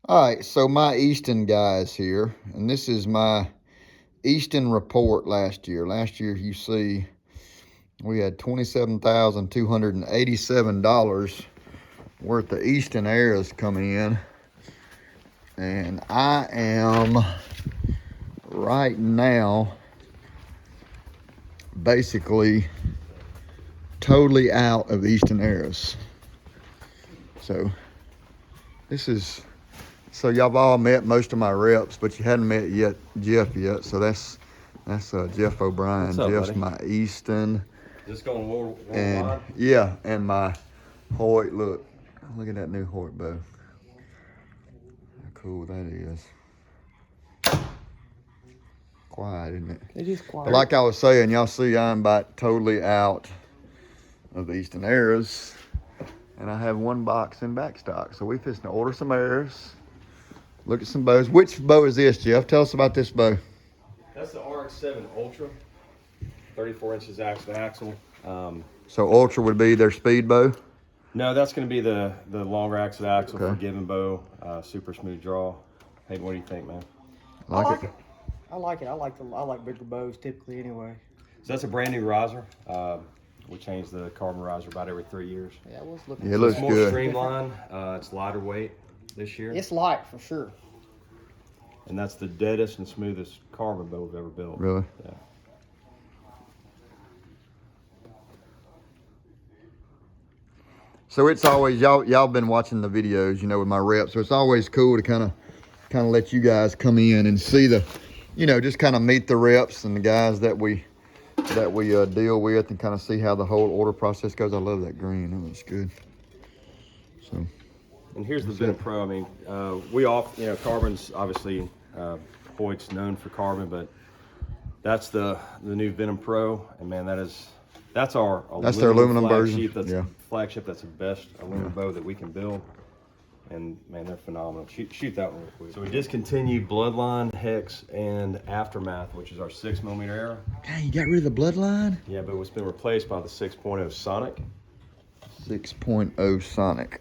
All right, so my Easton guys here, and this is my Easton report last year. Last year, you see, we had $27,287 worth of Easton arrows coming in, and I am right now basically totally out of Easton arrows. So this is. So y'all all met most of my reps, but you hadn't met Jeff yet. So that's Jeff O'Brien. What's up, Jeff's buddy? my Easton. Just going worldwide. And yeah, and my Hoyt. Look at that new Hoyt bow. How cool that is. Quiet, isn't it? It is quiet. But like I was saying, y'all see I'm about totally out of Easton arrows. And I have one box in back stock. So we fixing to order some arrows. Look at some bows. Which bow is this, Jeff? Tell us about this bow. That's the RX-7 Ultra, 34 inches axle to axle. So Ultra would be their speed bow? No, that's going to be the longer axle to axle Okay. for given bow, super smooth draw. Hey, what do you think, man? I like it. I like bigger bows typically anyway. So that's a brand new riser. We change the carbon riser about every 3 years. Yeah, it was looking. Yeah, it looks It's more good. streamlined. It's lighter weight this year. It's light for sure. And that's the deadest and smoothest carbon bow we've ever built. Really? Yeah. So it's always y'all been watching the videos, you know, with my reps. So it's always cool to kind of let you guys come in and see the, you know, just kind of meet the reps and the guys that we deal with and kind of see how the whole order process goes. I love that green. That looks good. So. And here's the Venom Pro. I mean, we all, you know, carbon's obviously, Hoyt's known for carbon, but that's the new Venom Pro, and man, that's our That's their aluminum flagship. version. That's flagship. That's the best aluminum bow that we can build, and man, they're phenomenal. Shoot that one real quick. So we discontinued Bloodline, Hex, and Aftermath, which is our 6mm arrow. Dang, you got rid of the Bloodline? Yeah, but it's been replaced by the 6.0 Sonic. 6.0 Sonic.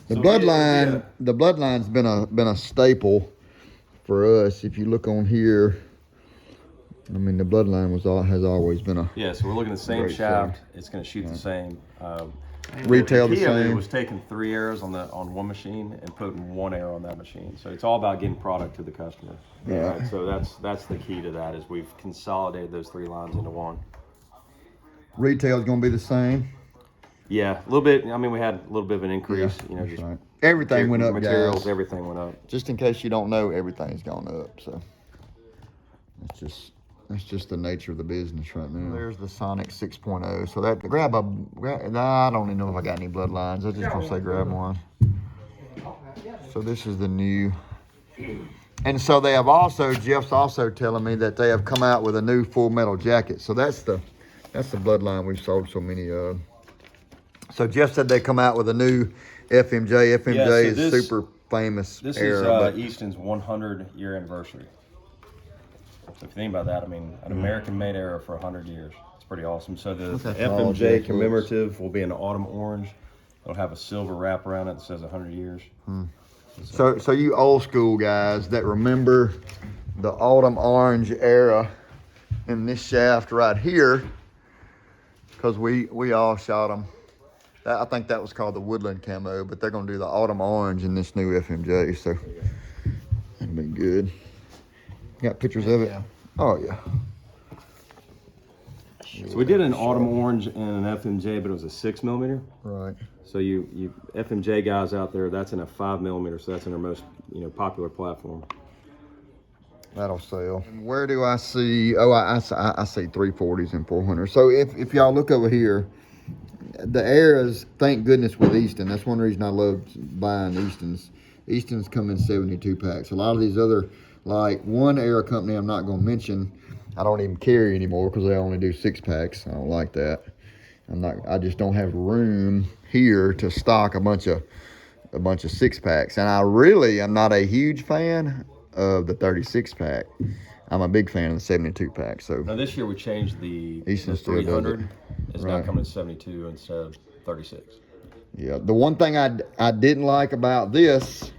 The Bloodline's been a staple for us. If you look on here, I mean, the Bloodline has always been a Yeah, so we're looking at the same great shaft. thing. It's going to shoot the same. Retail the key of it same. was taking 3 arrows on one machine and putting 1 arrow on that machine. So it's all about getting product to the customer. Yeah. Right, so that's the key to that, is we've consolidated those 3 lines into one. Retail's gonna be the same. Yeah, a little bit. I mean, we had a little bit of an increase. Yeah, you know, that's just right. Everything went up, materials, guys. everything went up. Just in case you don't know, everything's gone up. So that's just the nature of the business right now. There's the Sonic 6.0. So that I don't even know if I got any Bloodlines. I just gonna say grab one. So this is the new. And so they have also, Jeff's also telling me that they have come out with a new full metal jacket. So that's the Bloodline we've sold so many of. So Jeff said they come out with a new FMJ. FMJ is super famous. This era, is Easton's 100-year anniversary. So if you think about that, I mean, an American-made arrow for 100 years. It's pretty awesome. So the FMJ commemorative will be an autumn orange. It'll have a silver wrap around it that says 100 years. So you old school guys that remember the autumn orange era in this shaft right here, because we all shot them. I think that was called the woodland camo, but they're gonna do the autumn orange in this new FMJ, so that'll be good. Got pictures of it? Yeah. Oh yeah. So we did an autumn orange and an FMJ, but it was a 6mm. Right. So you FMJ guys out there, that's in a 5mm, so that's in our most popular platform. That'll sell. And where do I see? Oh, I see 340s and 400s. So if y'all look over here, the arrows, thank goodness with Easton. That's one reason I love buying Eastons. Easton's come in 72 packs. A lot of these other, like one arrow company I'm not going to mention, I don't even carry anymore because they only do 6 packs. I don't like that. I just don't have room here to stock a bunch of 6 packs. And I really am not a huge fan of the 36 pack. I'm a big fan of the 72 pack. So now this year we changed the Easton still does 300. it. It's now coming in 72 instead of 36. Yeah, the one thing I didn't like about this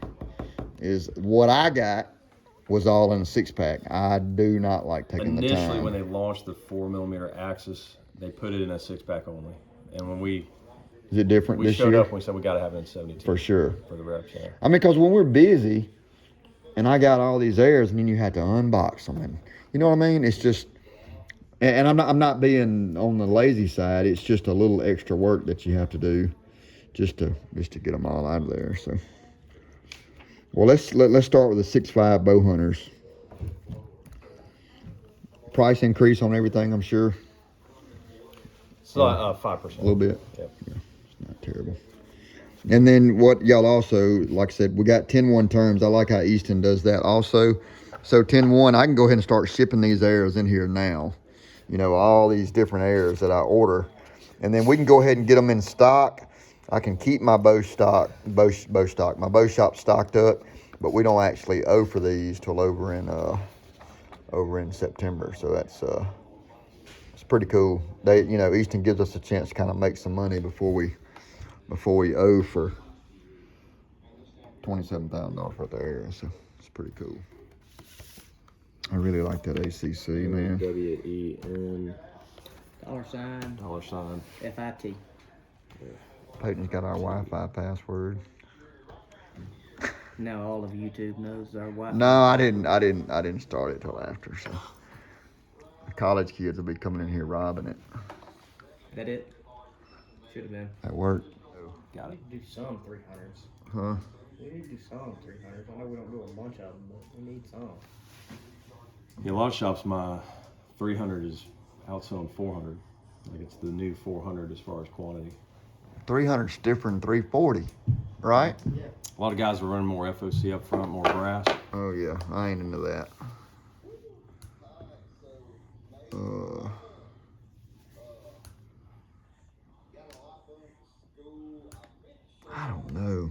is what I got was all in a 6-pack. I do not like taking the time. Initially, when they launched the 4mm Axis, they put it in a 6-pack only. And when we Is it different this showed year? up and we said we got to have it in 72. For sure. For the reps, yeah. I mean, because when we're busy, and I got all these airs, and then you have to unbox them, and you know what I mean? It's just, and I'm not being on the lazy side. It's just a little extra work that you have to do, just to get them all out of there. So, well, let's start with the 6.5 bow hunters. Price increase on everything, I'm sure. So 5%. A little bit. Yep. Yeah, it's not terrible. And then what y'all also, like I said, we got 10-1 terms. I like how Easton does that also. So 10-1, I can go ahead and start shipping these arrows in here now. You know, all these different arrows that I order. And then we can go ahead and get them in stock. I can keep my bow shop stocked up, but we don't actually owe for these till over in September. So that's it's pretty cool. They, you know, Easton gives us a chance to kind of make some money before we owe for $27,000 worth of arrows. So it's pretty cool. I really like that ACC, man. WEN $sign FIT. Peyton's got our Wi-Fi password. Now all of YouTube knows our Wi-Fi. No, I didn't start it till after. So the college kids will be coming in here robbing it. That it? Should have been. At work. Got it. We need to do some 300s. Huh? We need to do some 300s. I know we don't do a bunch of them, but we need some. Yeah, a lot of shops, my 300 is outselling 400. Like it's the new 400 as far as quantity. 300's different than 340, right? Yeah. A lot of guys are running more FOC up front, more brass. Oh yeah, I ain't into that. I don't know.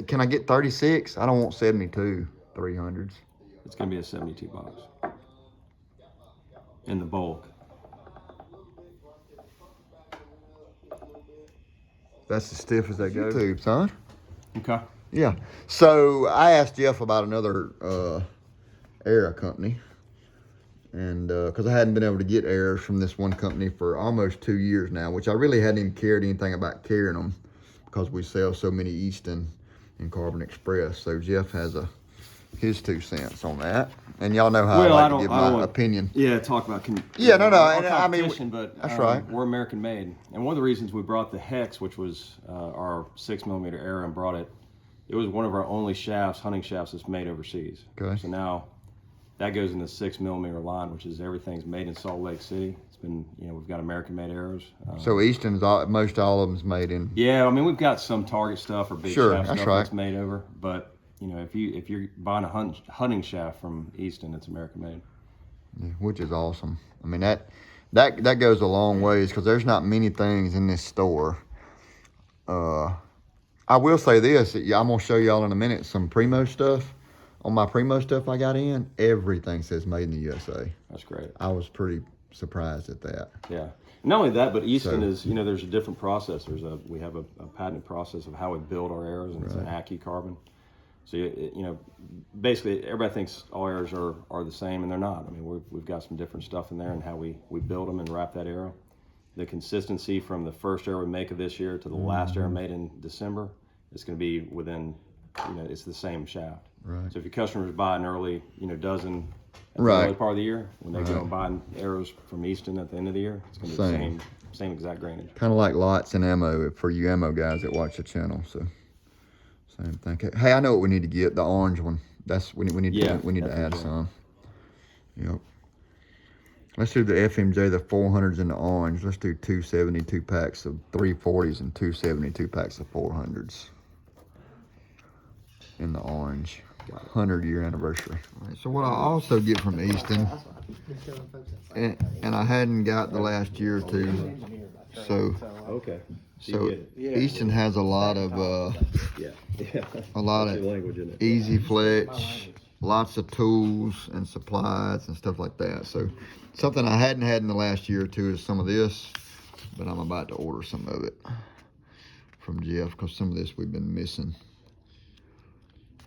Can I get 36? I don't want 72 300s. It's gonna be a 72 box. In the bulk. That's as stiff as they go. YouTube, son. Okay. Yeah. So I asked Jeff about another arrow company, and because I hadn't been able to get arrows from this one company for almost 2 years now, which I really hadn't even cared anything about carrying them because we sell so many Easton and Carbon Express. So Jeff has his 2 cents on that, and y'all know how I like to give my opinion. Yeah, talk about Yeah, no, and I mean, but that's right. We're American made, and one of the reasons we brought the Hex, which was our 6mm arrow, and brought it. It was one of our only shafts, hunting shafts, that's made overseas. Okay. So now that goes in the 6mm line, which is everything's made in Salt Lake City. It's been, we've got American made arrows. So Easton's most all of them's made in. Yeah, I mean we've got some Target stuff or big Sure, shaft that's stuff right. that's made over, but if you're buying a hunting shaft from Easton, it's American made. Yeah, which is awesome. I mean that goes a long ways because there's not many things in this store. I will say this, I'm gonna show y'all in a minute some Primo stuff. On my Primo stuff I got in, everything says made in the USA. That's great. I was pretty surprised at that. Yeah. Not only that, but Easton is, there's a different process. We have a patented process of how we build our arrows, and it's an Accu carbon. So, basically everybody thinks all arrows are the same, and they're not. I mean, we've got some different stuff in there and how we build them and wrap that arrow. The consistency from the first arrow we make of this year to the last arrow made in December, it's going to be within, it's the same shaft. Right. So if your customers buy an early, dozen at the Right. early part of the year, when they go and buy arrows from Easton at the end of the year, it's going to be the same exact grainage. Kind of like lots and ammo for you ammo guys that watch the channel. So same thing. Hey, I know what we need to get, the orange one. We need to add some. Yep. Let's do the FMJ, the 400s in the orange. Let's do 272 packs of 340s and 272 packs of 400s in the orange. 100-year anniversary. All right, so what I also get from Easton, and I hadn't got the last year or two, so Okay. so Easton has a lot of language in it. easy fletch, lots of tools and supplies and stuff like that. So something I hadn't had in the last year or two is some of this, but I'm about to order some of it. from Jeff, because some of this we've been missing.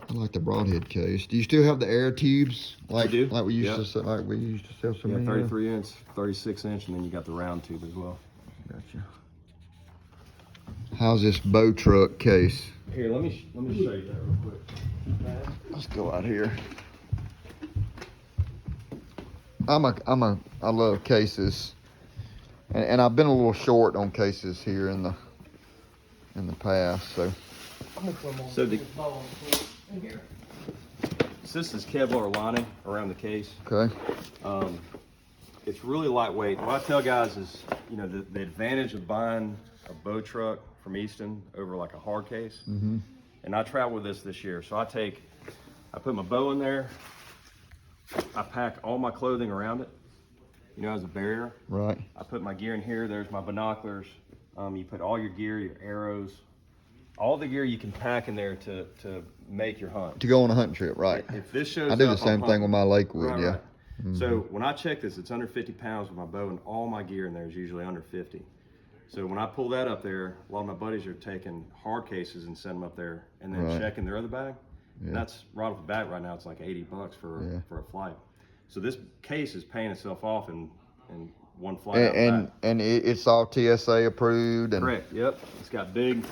I like the broadhead case. Do you still have the air tubes like do. like we used Yep. to sell, like we used to sell so Yeah, many? 33 inch, 36 inch, and then you got the round tube as well. Gotcha. How's this bow truck case? Here, let me show you that real quick. Let's go out here. I love cases, and I've been a little short on cases here in the past. So So this is Kevlar lining around the case. okay, It's really lightweight. What I tell guys is, you know, the advantage of buying a bow truck from Easton over like a hard case. mm-hmm. And I travel with this year, so I put my bow in there. I pack all my clothing around it, you know, as a barrier. Right. I put my gear in here. There's my binoculars. You put all your gear, your arrows, all the gear you can pack in there to make your hunt. To go on a hunting trip, right? If this shows I do the up, same I'm thing with my Lakewood, Right, yeah. right. Mm-hmm. So when I check this, it's under 50 pounds with my bow, and all my gear in there is usually under 50. So when I pull that up there, a lot of my buddies are taking hard cases and sending them up there, and then Right. checking their other bag. Yeah. And that's right off the bat right now. It's like $80 for a flight. So this case is paying itself off in one flight. And it's all TSA approved. And correct. Yep. It's got big.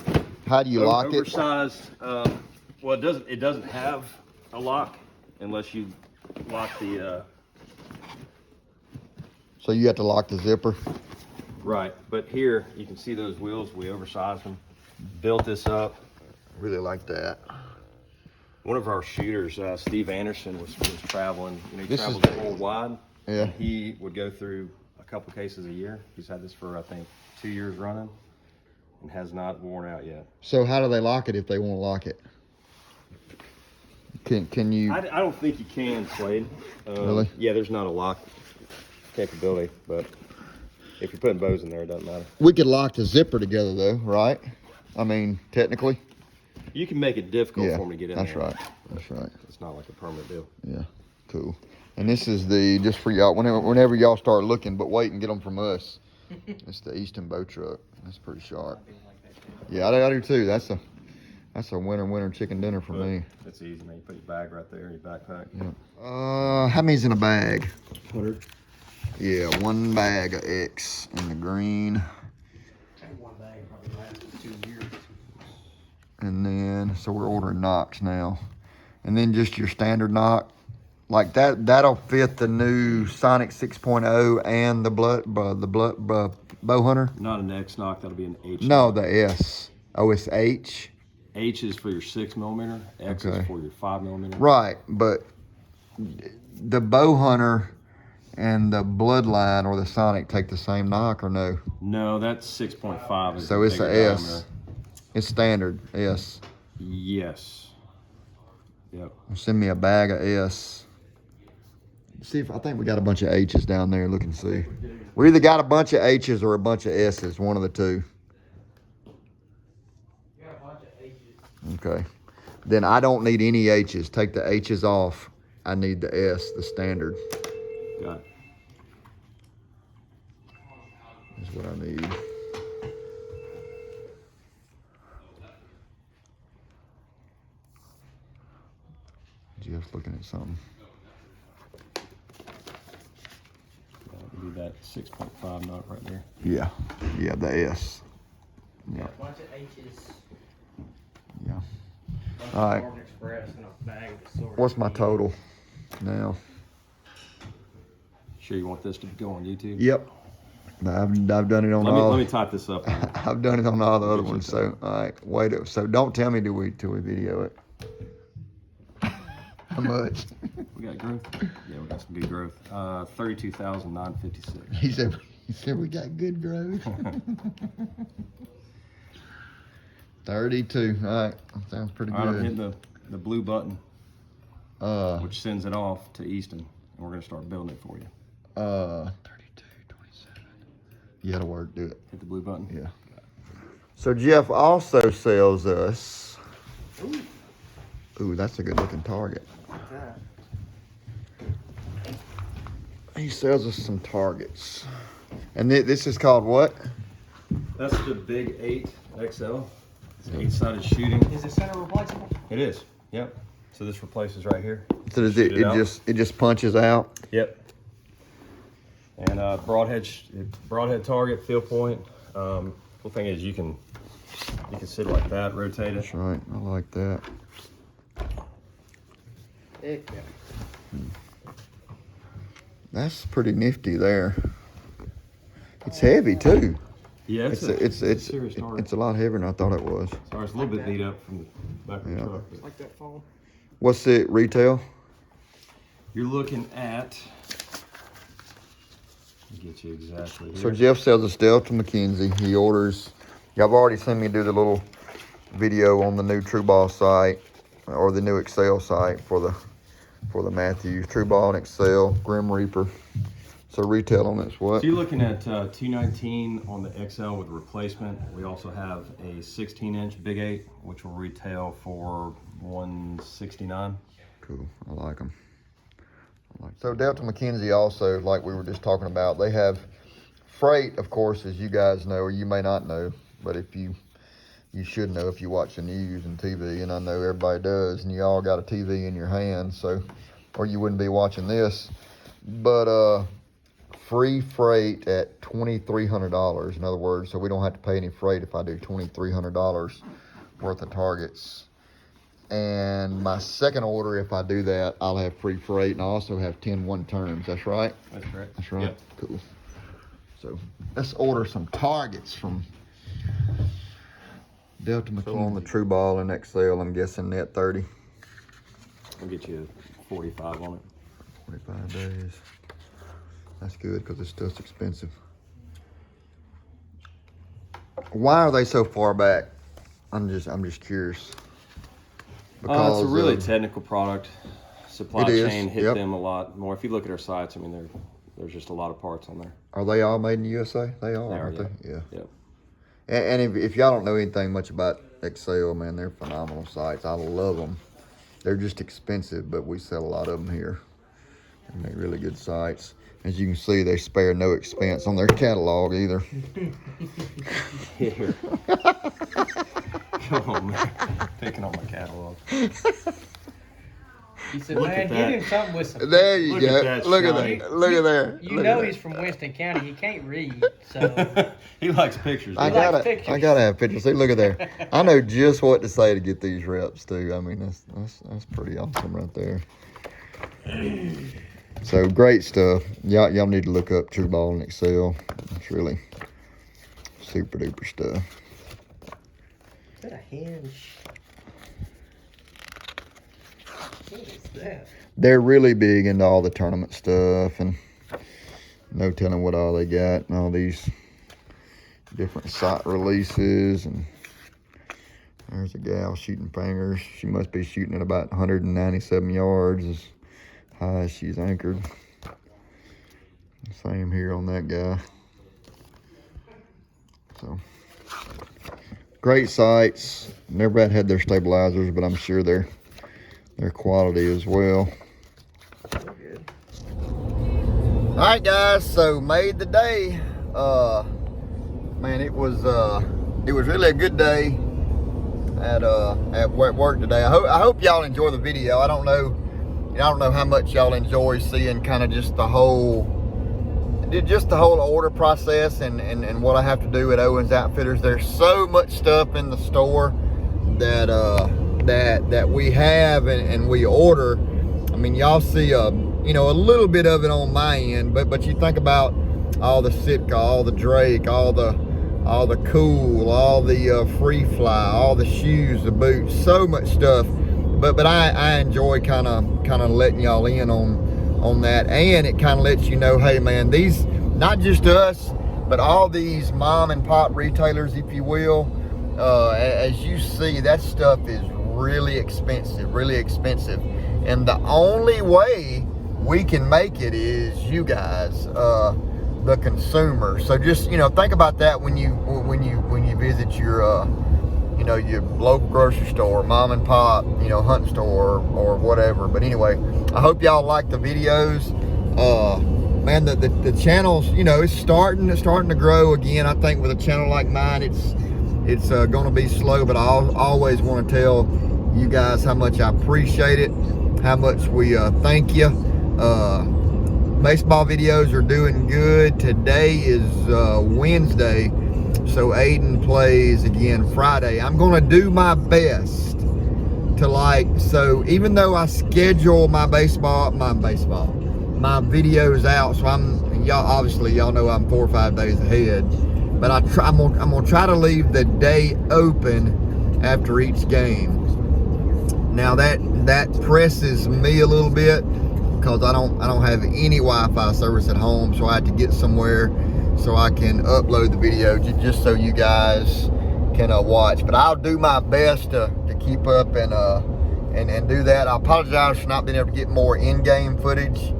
how do you lock it? Oversized. Well, it doesn't have a lock unless you lock the. So you have to lock the zipper. Right, but here you can see those wheels. We oversized them, built this up. Really like that. One of our shooters, Steve Anderson, was traveling. You know, he This travels is- worldwide. Yeah. And he would go through a couple cases a year. He's had this for I think 2 years running, and has not worn out yet. So how do they lock it if they won't lock it? Can you? I don't think you can, Slade. Really? Yeah, there's not a lock capability, but if you're putting bows in there, it doesn't matter. We could lock the zipper together though, right? I mean, technically. You can make it difficult Yeah, for them to get in that's there. right. That's right. It's not like a permanent deal. Yeah, cool. And this is just for y'all, whenever y'all start looking, but wait and get them from us. It's the Easton bow truck. That's pretty sharp. Yeah, I do too. That's a winter chicken dinner for me. It's easy, man. You put your bag right there in your backpack. Yeah. How many's in a bag? 100. Yeah, one bag of X in the green. One bag probably lasts 2 years. And then, so we're ordering knocks now. And then just your standard knock. Like that'll fit the new Sonic 6.0 and the bow hunter. Not an X knock, that'll be an H. No, the S. Oh, it's H. H is for your 6mm. X Okay. is for your 5mm. Right, but the bow hunter and the bloodline or the Sonic take the same knock or no? No, that's 6.5. So it's a bigger S. diameter. It's standard S. Yes. Yep. Send me a bag of S. See if I think we got a bunch of H's down there. Look and see. We either got a bunch of H's or a bunch of S's. One of the two. You got a bunch of H's. Okay. Then I don't need any H's. Take the H's off. I need the S, the standard. Got it. Is what I need. Jeff's looking at something. That'll be that 6.5 knot right there. Yeah. Yeah, the S. Yeah. A bunch of H's. Yeah. Bunch All of right. Northern Express and a bag of Sword. What's my total now? Sure you want this to go on YouTube? Yep. I've done it on all. Let me type this up. I've done it on all the other ones. So, all right, wait. So don't tell me till we video it. How much? We got growth? Yeah, we got some good growth. 32,956. He said we got good growth. 32. All right, sounds pretty All right, I'm hitting good. the blue button, Uh, which sends it off to Easton, and we're gonna start building it for you. 32, 27. Yeah, that'll work. Do it. Hit the blue button. Yeah. So Jeff also sells us. Ooh, that's a good looking target. What's that? He sells us some targets. And this is called what? That's the Big 8 XL. It's 8-sided shooting. Is the center replaceable? It is. Yep. So this replaces right here. So does Shoot it out. just punches out? Yep. And broadhead target, field point. Cool thing is you can sit like that, rotate it. That's right. I like that. Heck yeah. That's pretty nifty there. It's heavy too. Yeah, It's a serious target. it's a lot heavier than I thought it was. Sorry, it's a little bit beat up from the back of the Yeah. truck. Like that phone. What's it retail? You're looking at. I'll get you exactly here. So Jeff sells a Stealth to McKenzie. He orders. Y'all have already seen me do the little video on the new True Ball site or the new Excel site for the Matthews. True Ball and Excel, Grim Reaper. So retail on it's what? So you're looking at 219 on the XL with replacement. We also have a 16-inch Big 8, which will retail for 169. Cool. I like them. So Delta McKenzie also, like we were just talking about, they have freight, of course, as you guys know, or you may not know, but if you should know if you watch the news and TV, and I know everybody does, and you all got a TV in your hand, so, or you wouldn't be watching this. But free freight at $2,300. In other words, so we don't have to pay any freight if I do $2,300 worth of targets. And my second order, if I do that, I'll have free freight, and I also have 10-1 terms. That's right? That's correct. That's right. Yep. Cool. So let's order some targets from Delta McKenzie. So on the True Ball and XL, I'm guessing net 30. I'll get you 45 on it. 45 days. That's good because this stuff's expensive. Why are they so far back? I'm just curious. It's a really technical product. Supply It is, chain hit yep. them a lot more. If you look at our sites, I mean, there's just a lot of parts on there. Are they all made in the USA? They are, They are, aren't yeah. they? Yeah. Yep. And if y'all don't know anything much about Excel, man, they're phenomenal sites. I love them. They're just expensive, but we sell a lot of them here. And they're really good sites. As you can see, they spare no expense on their catalog either. Here. Come on, man. Picking on my catalog. He said, Look man, at get that. him something with some. There you Look go. at that Look at shiny. that. Look at there. You Look know at he's that. from Winston County. He can't read, so He likes pictures. I He likes gotta pictures. have pictures. See, look at there. I know just what to say to get these reps too. I mean, that's pretty awesome right there. So great stuff. Y'all need to look up True Ball and Excel. It's really super duper stuff. is that a hinge? What is that? They're really big into all the tournament stuff, and no telling what all they got and all these different site releases. And there's a gal shooting fingers. She must be shooting at about 197 yards as high as she's anchored. Same here on that guy. So great sights. Never had their stabilizers, but I'm sure they're quality as well. All right, guys. So made the day. Man, it was really a good day at work today. I hope y'all enjoy the video. I don't know how much y'all enjoy seeing kind of just the whole order process and what I have to do at Owens Outfitters. There's so much stuff in the store that we have and we order. I mean, y'all see a little bit of it on my end, but you think about all the Sitka, all the Drake, all the Cool, all the Free Fly, all the shoes, the boots, so much stuff. But I enjoy kind of letting y'all in on that, and it kind of lets you know, hey man, these, not just us, but all these mom and pop retailers, if you will, as you see, that stuff is really expensive, and the only way we can make it is you guys, the consumer. So just think about that when you visit your your local grocery store, mom and pop, hunting store or whatever. But anyway, I hope y'all like the videos. Man, the channel's it's starting to grow again. I think with a channel like mine, It's going to be slow, but I always want to tell you guys how much I appreciate it, how much we thank you. Baseball videos are doing good. Today is Wednesday, so Aiden plays again Friday. I'm going to do my best to so even though I schedule my videos out, so y'all know I'm 4 or 5 days ahead, but I'm gonna try to leave the day open after each game. Now that presses me a little bit because I don't have any Wi-Fi service at home, so I have to get somewhere so I can upload the video just so you guys can watch. But I'll do my best to keep up and do that. I apologize for not being able to get more in-game footage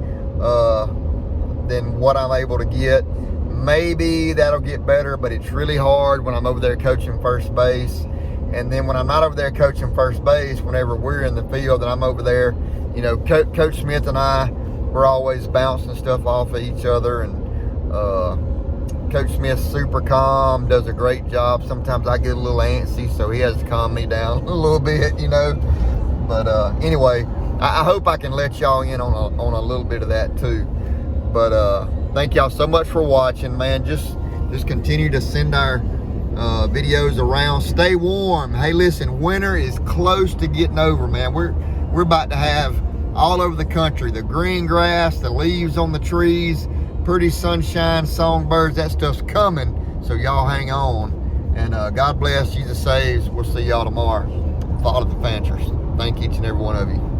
than what I'm able to get. Maybe that'll get better, but it's really hard when I'm over there coaching first base. And then when I'm not over there coaching first base, whenever we're in the field and I'm over there, you know, Coach Smith and I, we're always bouncing stuff off of each other. And Coach Smith's super calm, does a great job. Sometimes I get a little antsy, so he has to calm me down a little bit, you know. But anyway, I hope I can let y'all in on a little bit of that too. But thank y'all so much for watching, man. Just continue to send our videos around. Stay warm. Hey, listen, winter is close to getting over, man. We're about to have all over the country the green grass, the leaves on the trees, pretty sunshine, songbirds. That stuff's coming. So y'all hang on. And God bless. Jesus saves. We'll see y'all tomorrow. Follow the Fanchers. Thank each and every one of you.